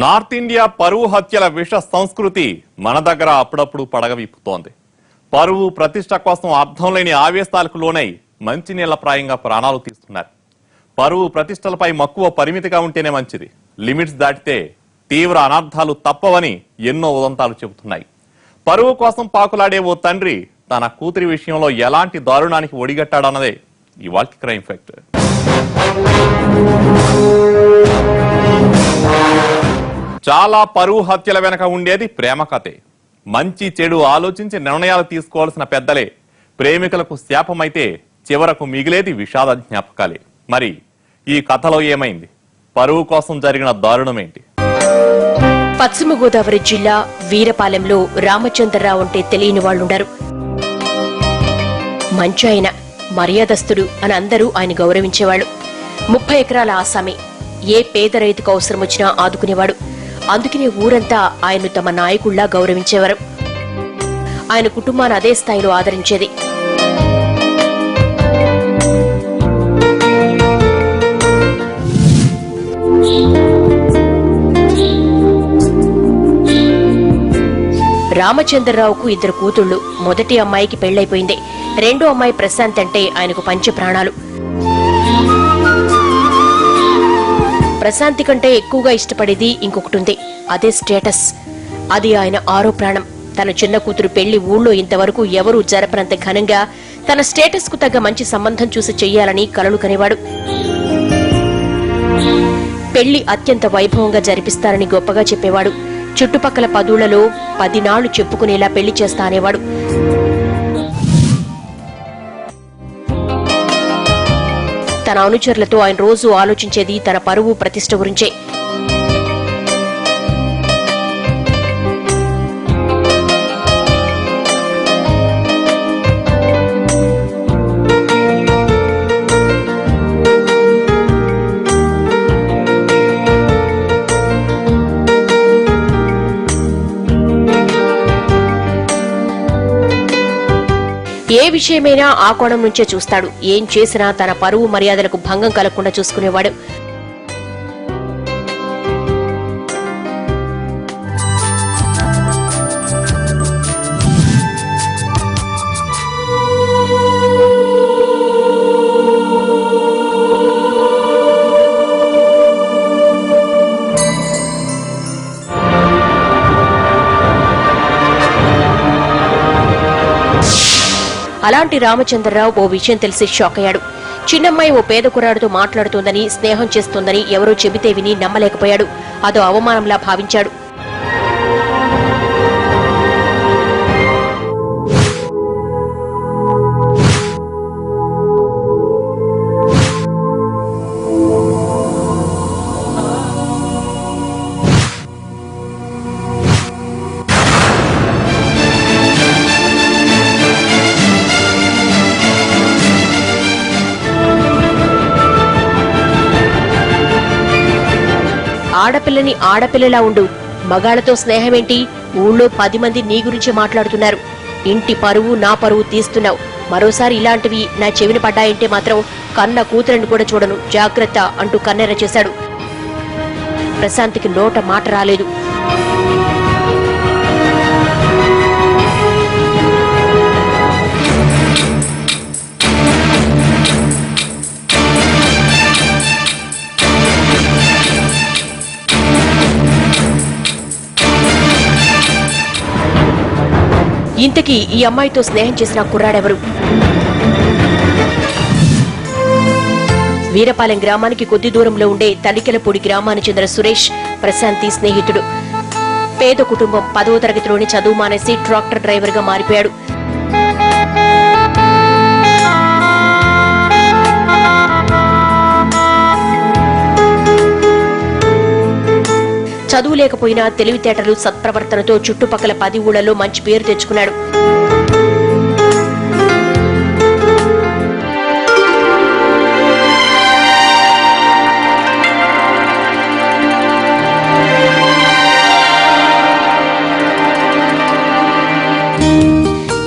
North India పరువు హత్యల విష సంస్కృతి మన దగ్గర అప్పుడప్పుడు పడగవిప్పుతోంది. పరువు ప్రతిష్ట కోసం అర్థం లేని ఆవేశాలకు లోనై మంచినీళ్ల ప్రాయంగా ప్రాణాలు తీస్తున్నారు. పరువు ప్రతిష్టలపై మక్కువ పరిమితిగా ఉంటేనే మంచిది. లిమిట్స్ దాటితే తీవ్ర అనర్థాలు తప్పవని ఎన్నో ఉదంతాలు చెబుతున్నాయి. పరువు కోసం పాకులాడే ఓ తండ్రి తన కూతురి విషయంలో ఎలాంటి దారుణానికి ఒడిగట్టాడన్నదే ఇవాల్టి క్రైమ్ ఫ్యాక్టర్. చాలా పరువు హత్యల వెనక ఉండేది ప్రేమ కథే. మంచి చెడు ఆలోచించి నిర్ణయాలు తీసుకోవాల్సిన పెద్దలే ప్రేమికులకు శాపమైతే చివరకు మిగిలేది విషాద జ్ఞాపకాలే. మరి ఈ కథలో ఏమైంది? పరువు కోసం జరిగిన దారుణమేంటి? పశ్చిమ గోదావరి జిల్లా వీరపాలెంలో రామచంద్రరావు అంటే తెలియని వాళ్లుండరు. మంచి ఆయన, మర్యాదస్తుడు అని అందరూ ఆయన గౌరవించేవాళ్లు. 30 ఎకరాల ఆసామి, ఏ పేద రైతుకు అవసరం వచ్చినా ఆదుకునేవాడు. అందుకనే ఊరంతా ఆయన్ను తమ నాయకుళ్లా గౌరవించేవారు. ఆయన కుటుంబాన్ని అదే స్థాయిలో ఆదరించేది. రామచంద్రరావుకు 2 కూతుళ్లు. మొదటి అమ్మాయికి పెళ్లైపోయింది. రెండో అమ్మాయి ప్రశాంత్ అంటే ఆయనకు పంచ ప్రాణాలు. ప్రశాంతి కంటే ఎక్కువగా ఇష్టపడేది ఇంకొకటుంది. అదే స్టేటస్. అది ఆయన 6వ ప్రాణం. తన చిన్న కూతురు పెళ్లి ఊళ్ళో ఇంతవరకు ఎవరూ జరపనంత ఘనంగా తన స్టేటస్ కు తగ్గ మంచి సంబంధం చూసి చెయ్యాలని కలలు కనేవాడు. పెళ్లి అత్యంత వైభవంగా జరిపిస్తారని గొప్పగా చెప్పేవాడు. చుట్టుపక్కల పదుళ్లలో 10 నాళ్లు చెప్పుకునేలా పెళ్లి చేస్తా అనేవాడు. తన అనుచరులతో ఆయన రోజు ఆలోచించేది తన పరువు ప్రతిష్ట గురించే. ఏ విషయమైనా ఆ కోణం నుంచే చూస్తాడు. ఏం చేసినా తన పరువు మర్యాదలకు భంగం కలగకుండా చూసుకునేవాడు. అలాంటి రామచంద్రరావు ఓ విషయం తెలిసి షాక్ అయ్యాడు. చిన్నమ్మాయి ఓ పేద కుర్రాడితో మాట్లాడుతోందని, స్నేహం చేస్తోందని ఎవరో చెబితే విని నమ్మలేకపోయాడు. అదో అవమానంలా భావించాడు. ఆడపిల్లని ఆడపిల్లలా ఉండు, మగాళ్లతో స్నేహమేంటి? ఊళ్ళో 10 మంది నీ గురించి మాట్లాడుతున్నారు. ఇంటి పరువు నా పరువు తీస్తున్నావు. మరోసారి ఇలాంటివి నా చెవిని పడ్డాయంటే మాత్రం కన్న కూతురని కూడా చూడను, జాగ్రత్త అంటూ కన్నెర చేశాడు. ప్రశాంత్కి నోట మాట రాలేదు. ఇంతకీ ఈ అమ్మాయితో స్నేహం చేసిన కుర్రాడెవరు? వీరపాలెం గ్రామానికి కొద్ది దూరంలో ఉండే తలికెలపూడి గ్రామానికి చెందిన సురేష్ ప్రశాంతి స్నేహితుడు. పేద కుటుంబం. 10వ తరగతిలోని చదువు మానేసి ట్రాక్టర్ డ్రైవర్ గా మారిపోయాడు. చదువు లేకపోయినా తెలివితేటలు, సత్ప్రవర్తనతో చుట్టుపక్కల 10 ఊళ్లలో మంచి పేరు తెచ్చుకున్నాడు.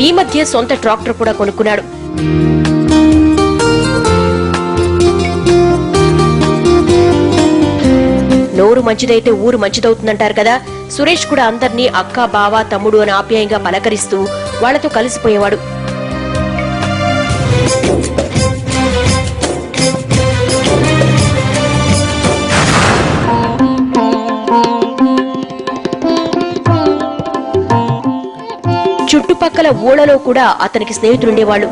ఈ మధ్య సొంత ట్రాక్టర్ కూడా కొనుక్కున్నాడు. నోరు మంచిదైతే ఊరు మంచిదవుతుందంటారు కదా. సురేష్ కూడా అందర్నీ అక్క, బావ, తమ్ముడు అని ఆప్యాయంగా పలకరిస్తూ వాళ్లతో కలిసిపోయేవాడు. చుట్టుపక్కల ఊళ్ళలో కూడా అతనికి స్నేహితులుండేవాళ్లు.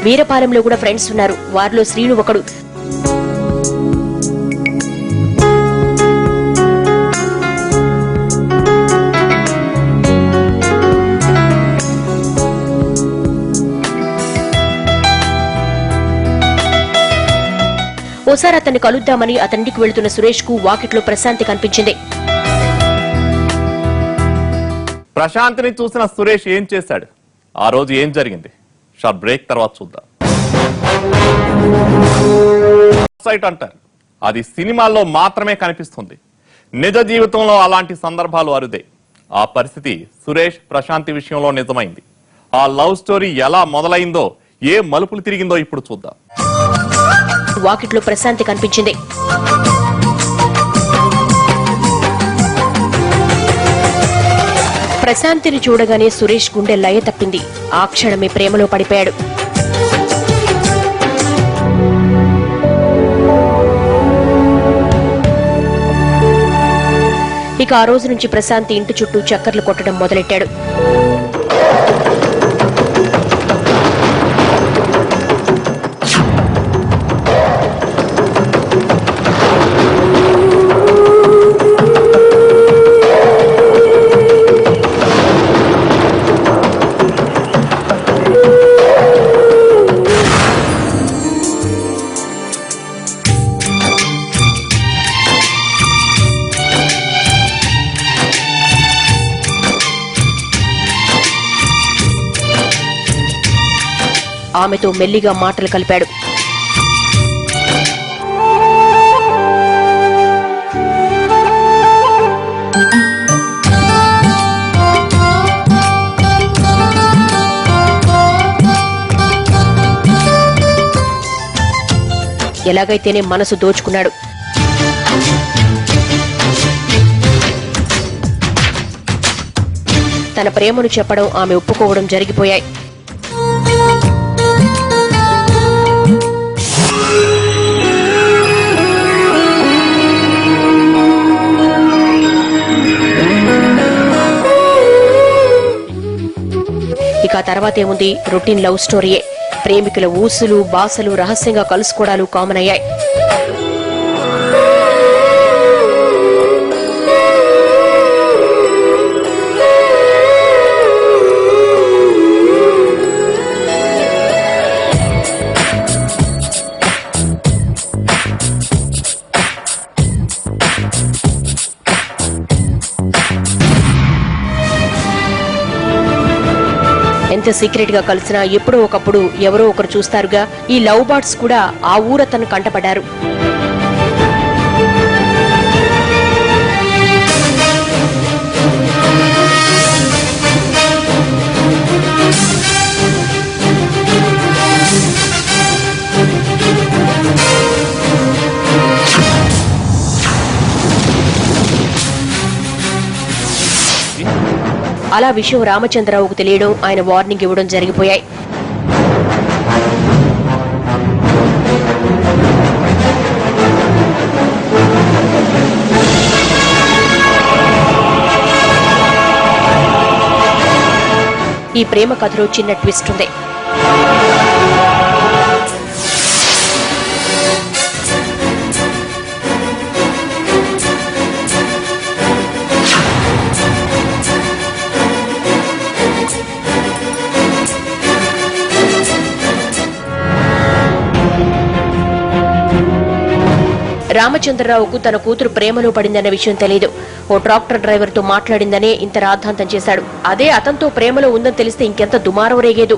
వీరపాలెంలో కూడా ఫ్రెండ్స్ ఉన్నారు. వారిలో శ్రీను ఒకడు. ఓసారి అతన్ని కలుద్దామని అతనింటికి వెళుతున్న సురేష్ కు వాకిట్లో ప్రశాంతి కనిపించింది. ప్రశాంతిని చూసిన సురేష్ ఏం చేశాడు, ఆ రోజు ఏం జరిగింది, షార్ట్ బ్రేక్ తర్వాత చూద్దాం. సైట్ అంటారు, అది సినిమాల్లో మాత్రమే కనిపిస్తుంది. నిజ జీవితంలో అలాంటి సందర్భాలు అరుదే. ఆ పరిస్థితి సురేష్ ప్రశాంతి విషయంలో నిజమైంది. ఆ లవ్ స్టోరీ ఎలా మొదలైందో, ఏ మలుపులు తిరిగిందో ఇప్పుడు చూద్దాం. వాకిట్లో ప్రశాంతి కనిపించింది. ప్రశాంతిని చూడగానే సురేష్ గుండె లయ తప్పింది. ఆ క్షణమే ప్రేమలో పడిపోయాడు. ఇక ఆ రోజు నుంచి ప్రశాంతి ఇంటి చుట్టూ చక్కర్లు కొట్టడం మొదలెట్టాడు. ఆమెతో మెల్లిగా మాటలు కలిపాడు. ఎలాగైతేనే మనసు దోచుకున్నాడు. తన ప్రేమను చెప్పడం, ఆమె ఒప్పుకోవడం జరిగిపోయాయి. ఇక తర్వాత ఏముంది, రొటీన్ లవ్ స్టోరీయే. ప్రేమికుల ఊసులు, బాసలు, రహస్యంగా కలుసుకోవడాలు కామన్ అయ్యాయి. ఎంత సీక్రెట్ గా కలిసినా ఎప్పుడో ఒకప్పుడు ఎవరో ఒకరు చూస్తారుగా. ఈ లవ్ బర్డ్స్ కూడా ఆ ఊరతను కంటపడ్డారు. అలా విషయం రామచంద్రరావుకు తెలియడం, ఆయన వార్నింగ్ ఇవ్వడం జరిగిపోయాయి. ఈ ప్రేమ కథలో చిన్న ట్విస్ట్ ఉంది. రామచంద్రరావుకు తన కూతురు ప్రేమలో పడిందన్న విషయం తెలియదు. ఓ ట్రాక్టర్ డ్రైవర్ తో మాట్లాడిందనే ఇంత రాద్ధాంతం చేశాడు. అదే అతనితో ప్రేమలో ఉందని తెలిస్తే ఇంకెంత దుమారం రేగేదు.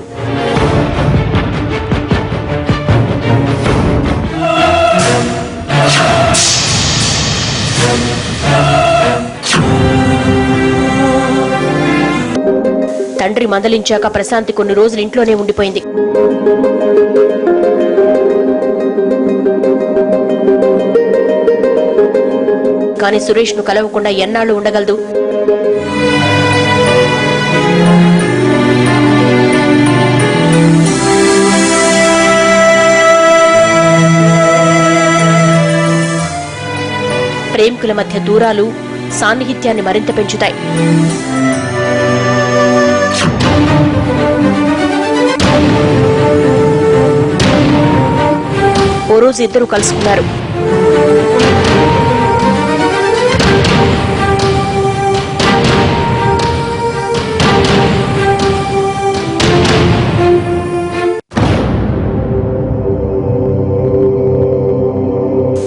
తండ్రి మందలించాక ప్రశాంతి కొన్ని రోజులు ఇంట్లోనే ఉండిపోయింది. కానీ సురేష్ ను కలవకుండా ఎన్నాళ్లు ఉండగలదు? ప్రేమికుల మధ్య దూరాలు సాన్నిహిత్యాన్ని మరింత పెంచుతాయి. ఓ రోజు ఇద్దరు కలుసుకున్నారు.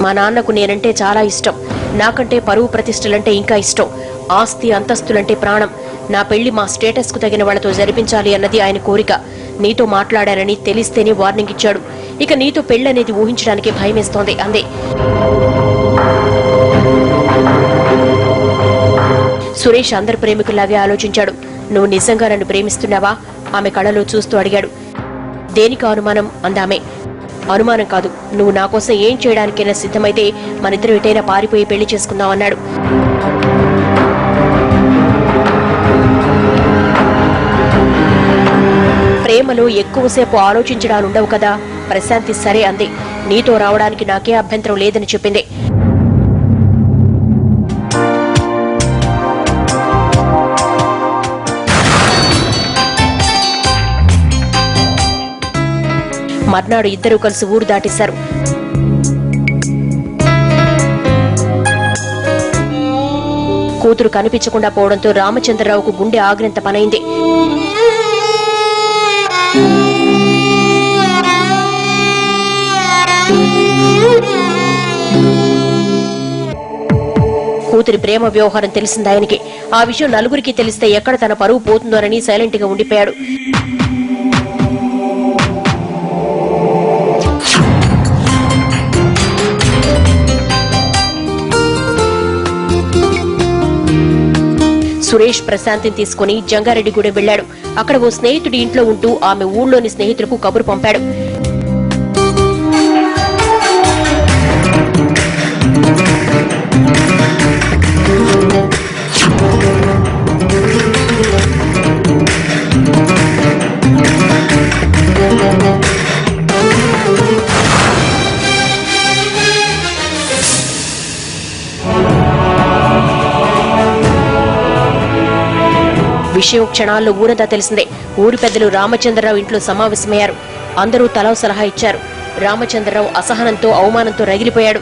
మా నాన్నకు నేనంటే చాలా ఇష్టం. నాకంటే పరువు ప్రతిష్టలంటే ఇంకా ఇష్టం. ఆస్తి అంతస్తులంటే ప్రాణం. నా పెళ్లి మా స్టేటస్ కు తగిన వాళ్లతో జరిపించాలి అన్నది ఆయన కోరిక. నీతో మాట్లాడారని తెలిస్తేనే వార్నింగ్ ఇచ్చాడు. ఇక నీతో పెళ్లనేది ఊహించడానికి భయమేస్తోంది అందే. సురేష్ అందరి ప్రేమికుల్లాగే ఆలోచించాడు. నువ్వు నిజంగా నన్ను ప్రేమిస్తున్నావా? ఆమె కళ్ళలో చూస్తూ అడిగాడు. దేనికి అనుమానం అందామే. అనుమానం కాదు, నువ్వు నా కోసం ఏం చేయడానికైనా సిద్ధమైతే మనిద్దరం ఎటైనా పారిపోయి పెళ్లి చేసుకుందామన్నాడు. ప్రేమలో ఎక్కువసేపు ఆలోచించడాలుండవు కదా. ప్రశాంతి సరే అంది. నీతో రావడానికి నాకే అభ్యంతరం లేదని చెప్పింది. మర్నాడు ఇద్దరూ కలిసి ఊరు దాటేశారు. కూతురు కనిపించకుండా పోవడంతో రామచంద్రరావుకు గుండె ఆగ్రంత పనైంది. కూతురి ప్రేమ వ్యవహారం తెలిసింది ఆయనకి. ఆ విషయం నలుగురికి తెలిస్తే ఎక్కడ తన పరువు పోతుందోనని సైలెంట్ గా ఉండిపోయాడు. సురేష్ ప్రశాంతిని తీసుకుని జంగారెడ్డిగూడెం వెళ్లాడు. అక్కడ ఓ స్నేహితుడి ఇంట్లో ఉంటూ ఆమె ఊళ్ళోని స్నేహితులకు కబురు పంపాడు. విషయం క్షణాల్లో ఊరంతా తెలిసిందే. ఊరి పెద్దలు రామచంద్రరావు ఇంట్లో సమావేశమయ్యారు. అందరూ తలా సలహా ఇచ్చారు. రామచంద్రరావు అసహనంతో అవమానంతో రగిలిపోయాడు.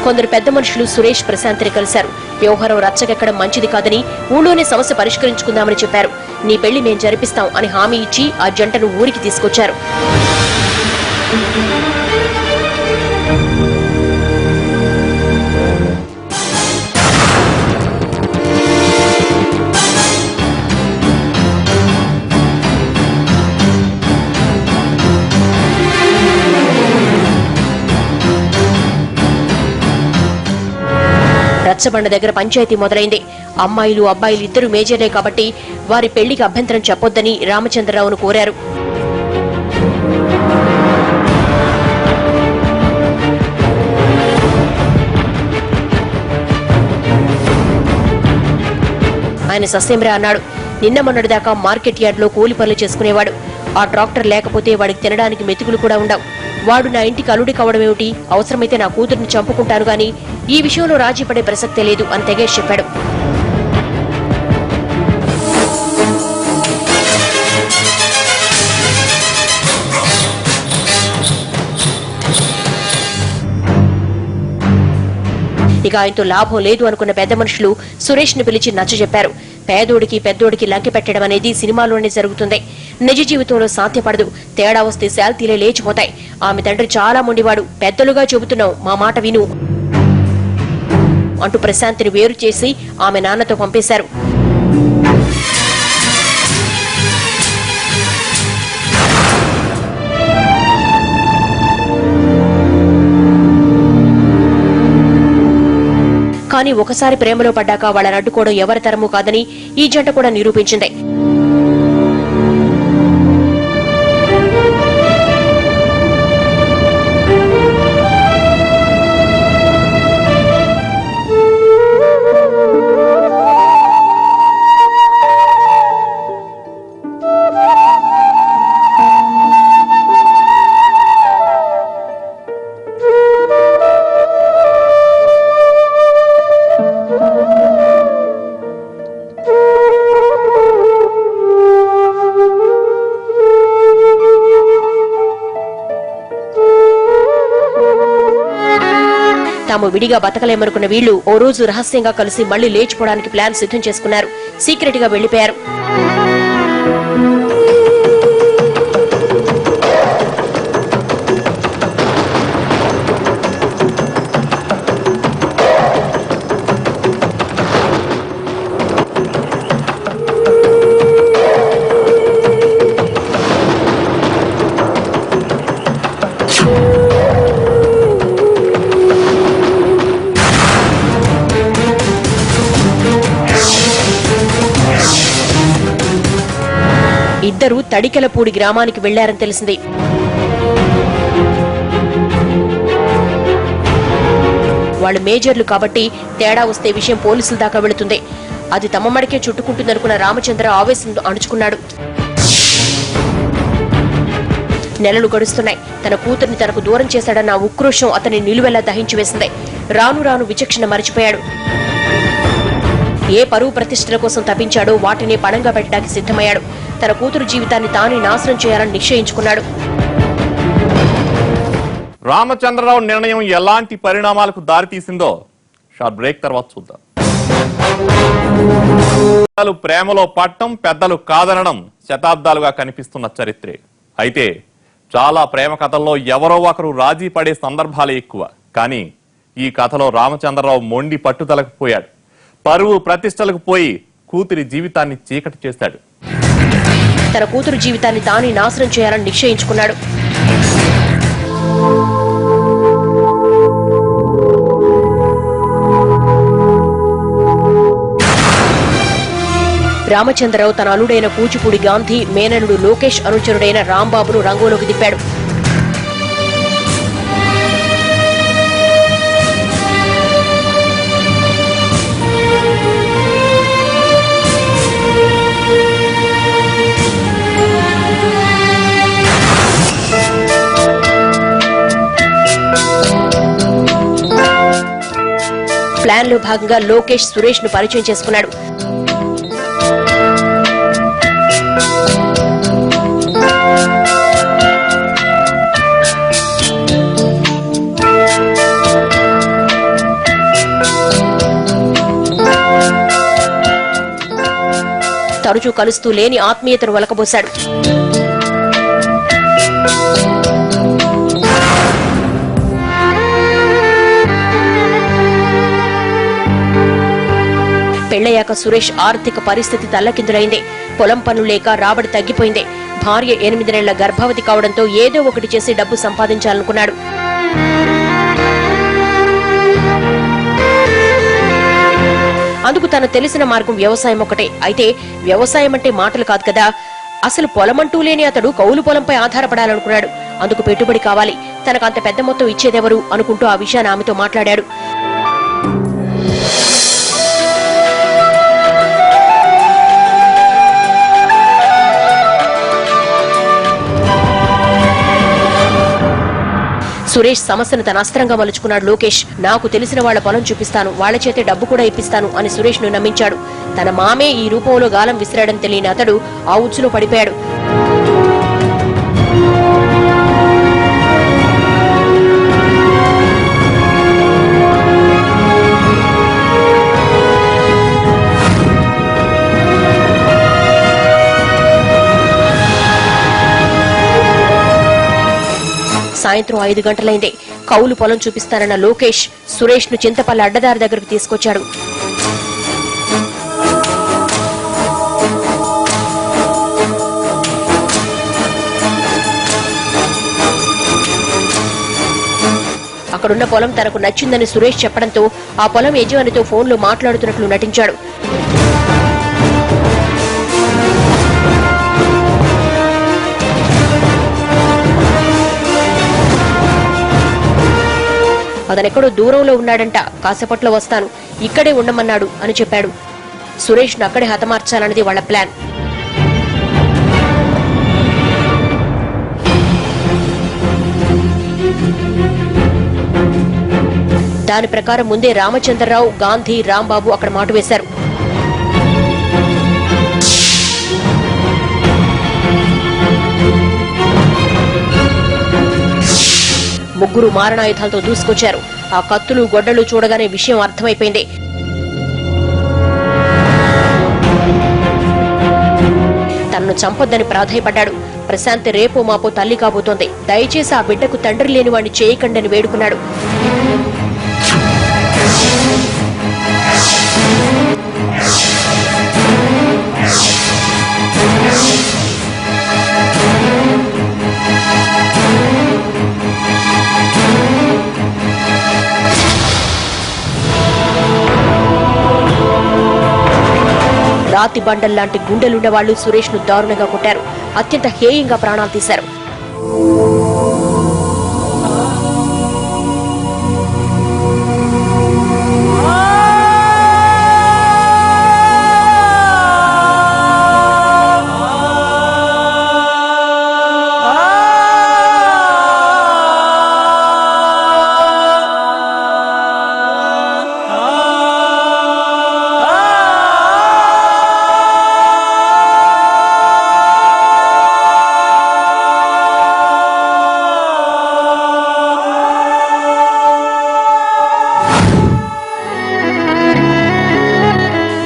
కొందరు పెద్ద మనుషులు సురేష్ ప్రశాంతిని కలిశారు. వ్యవహారం రచ్చకెక్కడం మంచిది కాదని, ఊళ్ళోనే సమస్య పరిష్కరించుకుందామని చెప్పారు. నీ పెళ్లి మేం జరిపిస్తాం అని హామీ ఇచ్చి ఆ జంటను ఊరికి తీసుకొచ్చారు. రచ్చబండ దగ్గర పంచాయతీ మొదలైంది. అమ్మాయిలు అబ్బాయిలు ఇద్దరు మేజర్లే కాబట్టి వారి పెళ్లికి అభ్యంతరం చెప్పొద్దని రామచంద్రరావును కోరారు. ఆయన ససేమిరా అన్నాడు. నిన్న మొన్నటిదాకా మార్కెట్ యార్డ్ లో కూలి పనులు చేసుకునేవాడు. ఆ ట్రాక్టర్ లేకపోతే వాడికి తినడానికి మెతుకులు కూడా ఉండవు. వాడు నా ఇంటికి అల్లుడి కావడమేమిటి? అవసరమైతే నా కూతుర్ని చంపుకుంటాను గాని ఈ విషయంలో రాజీ పడే ప్రసక్తే లేదు అని తెగేసి చెప్పాడు. ఇక ఆయనతో లాభం లేదు అనుకున్న పెద్ద మనుషులు సురేష్ ను పిలిచి నచ్చజెప్పారు. పేదోడికి పెద్దోడికి లంకె పెట్టడం అనేది సినిమాలోనే జరుగుతుంది, నిజ జీవితంలో సాధ్యపడదు. తేడా వస్తే శాల్తీలే లేచిపోతాయి. ఆమె తండ్రి చాలా మొండివాడు, పెద్దలుగా చెబుతున్నావు, మా మాట విను అంటూ ప్రశాంతిని వేరు చేసి ఆమె నాన్నతో పంపేశారు. కానీ ఒకసారి ప్రేమలో పడ్డాక వాళ్ళని అడ్డుకోవడం ఎవరి తరమూ కాదని ఈ జంట కూడా నిరూపించింది. తాము విడిగా బతకలేమనుకున్న వీళ్లు ఓ రోజు రహస్యంగా కలిసి మళ్లీ లేచిపోవడానికి ప్లాన్ సిద్ధం చేసుకున్నారు. సీక్రెట్ గా వెళ్లిపోయారు. ఇద్దరూ తడికెలపూడి గ్రామానికి వెళ్లారని తెలిసింది. వాళ్లు మేజర్లు కాబట్టి తేడా వస్తే విషయం పోలీసుల దాకా వెళుతుంది. అది తమ మడికే చుట్టుకుంటుందనుకున్న రామచంద్ర ఆవేశం అణుచుకున్నాడు. నెలలు గడుస్తున్నాయి. తన కూతుర్ని తనకు దూరం చేశాడన్న ఉక్రోషం అతని నిలువెల్లా దహించి వేసింది. రాను రాను విచక్షణ మరిచిపోయాడు. ఏ పరువు ప్రతిష్టల కోసం తప్పించాడో వాటిని పణంగా పెట్టడానికి సిద్ధమయ్యాడు. తన కూతురు జీవితాన్ని తానే నాశనం చేయాలని నిశ్చయించుకున్నాడు. రామచంద్రరావు నిర్ణయం ఎలాంటి పరిణామాలకు దారితీసిందో షార్ట్ బ్రేక్ తర్వాత చూద్దాం. ప్రేమలో పట్టం, పెద్దలు కాదనడం శతాబ్దాలుగా కనిపిస్తున్న చరిత్రే. అయితే చాలా ప్రేమ కథల్లో ఎవరో ఒకరు రాజీ పడే సందర్భాలే ఎక్కువ. కానీ ఈ కథలో రామచంద్రరావు మొండి పట్టుదలకు పోయాడు. పరువు ప్రతిష్టలకు పోయి కూతురి జీవితాన్ని చీకటి చేశాడు. తన కూతురు జీవితాన్ని తానే నాశనం చేయాలని నిశ్చయించుకున్నాడు. రామచంద్రరావు తన అల్లుడైన కూచిపూడి గాంధీ, మేనలుడు లోకేష్ అనుచరుడైన రాంబాబును రంగంలోకి దింపాడు. ప్లాన్ లో భాగంగా లోకేష్ సురేష్ ను పరిచయం చేసుకున్నాడు. తరచూ కలుస్తూ లేని ఆత్మీయతను వలకబోశాడు. పెళ్లయ్యాక సురేష్ ఆర్థిక పరిస్థితి తల్లకిందులైంది. పొలం పనులు లేక రాబడి తగ్గిపోయింది. భార్య 8 నెలల గర్భవతి కావడంతో ఏదో ఒకటి చేసి డబ్బు సంపాదించాలనుకున్నాడు. అందుకు తను తెలిసిన మార్గం వ్యవసాయం ఒకటే. అయితే వ్యవసాయం అంటే మాటలు కాదు కదా. అసలు పొలమంటూ లేని అతడు కౌలు పొలంపై ఆధారపడాలనుకున్నాడు. అందుకు పెట్టుబడి కావాలి. తనకు అంత పెద్ద మొత్తం ఇచ్చేదెవరు అనుకుంటూ ఆ విషయాన్ని ఆమెతో మాట్లాడాడు. సురేష్ సమస్యను తన అస్త్రంగా మలుచుకున్నాడు లోకేష్. నాకు తెలిసిన వాళ్ల పొలం చూపిస్తాను, వాళ్ల చేతే డబ్బు కూడా ఇప్పిస్తాను అని సురేష్ ను నమ్మించాడు. తన మామే ఈ రూపంలో గాలం విసిరాడని తెలియని అతడు ఆ ఉచ్చులో పడిపోయాడు. సాయంత్రం 5 గంటలైంది. కౌలు పొలం చూపిస్తానన్న లోకేష్ సురేష్ ను చింతపల్లి అడ్డదారి దగ్గరకు తీసుకొచ్చాడు. అక్కడున్న పొలం తనకు నచ్చిందని సురేష్ చెప్పడంతో ఆ పొలం యజమానితో ఫోన్లో మాట్లాడుతున్నట్లు నటించాడు. అతనెక్కడో దూరంలో ఉన్నాడంట, కాసేపట్లో వస్తాను, ఇక్కడే ఉండమన్నాడు అని చెప్పాడు. సురేష్ ను అక్కడే హతమార్చాలన్నది వాళ్ల ప్లాన్. దాని ప్రకారం ముందే రామచంద్రరావు, గాంధీ, రాంబాబు అక్కడ మాటు వేశారు. ముగ్గురు మారణాయుధాలతో దూసుకొచ్చారు. ఆ కత్తులు, గొడ్డలు చూడగానే విషయం అర్థమైపోయింది. తనను చంపొద్దని ప్రాధాయపడ్డాడు. ప్రశాంతి రేపో మాపో తల్లి కాబోతోంది, దయచేసి ఆ బిడ్డకు తండ్రి లేని వాడిని చేయకండని వేడుకున్నాడు. రాతి బండల్లాంటి గుండెలున్న వాళ్లు సురేష్ ను దారుణంగా కొట్టారు. అత్యంత హేయంగా ప్రాణాలు తీశారు.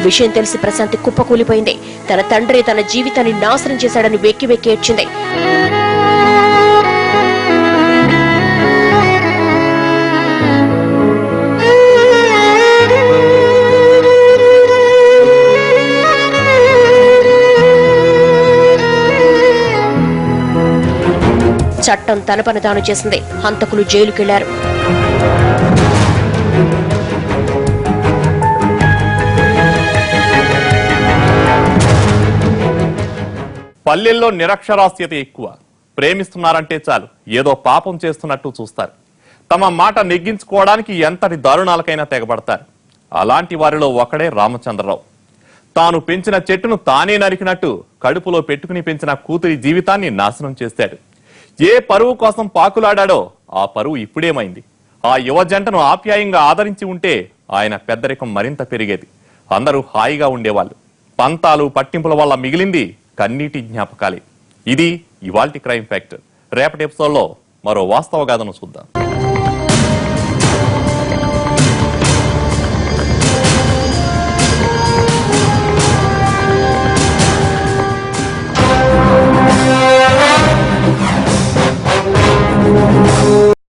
విషయం తెలిసి ప్రశాంతి కుప్పకూలిపోయింది. తన తండ్రి తన జీవితాన్ని నాశనం చేశాడని వెక్కి వెక్కి ఏడ్చింది. చట్టం తన పని తాను చేసింది. హంతకులు జైలుకెళ్లారు. పల్లెల్లో నిరక్షరాస్యత ఎక్కువ. ప్రేమిస్తున్నారంటే చాలు ఏదో పాపం చేస్తున్నట్టు చూస్తారు. తమ మాట నెగ్గించుకోవడానికి ఎంతటి దారుణాలకైనా తెగబడతారు. అలాంటి వారిలో ఒకడే రామచంద్రరావు. తాను పెంచిన చెట్టును తానే నరికినట్టు కడుపులో పెట్టుకుని పెంచిన కూతురి జీవితాన్ని నాశనం చేశాడు. ఏ పరువు కోసం పాకులాడాడో ఆ పరువు ఇప్పుడేమైంది? ఆ యువ జంటను ఆప్యాయంగా ఆదరించి ఉంటే ఆయన పెద్దరికం మరింత పెరిగేది. అందరూ హాయిగా ఉండేవాళ్ళు. పంతాలు, పట్టింపుల వల్ల మిగిలింది కన్నీటి జ్ఞాపకాలే. ఇది ఇవాల్టి క్రైమ్ ఫ్యాక్టర్. రేపటి ఎపిసోడ్లో మరో వాస్తవ గాథను చూద్దాం.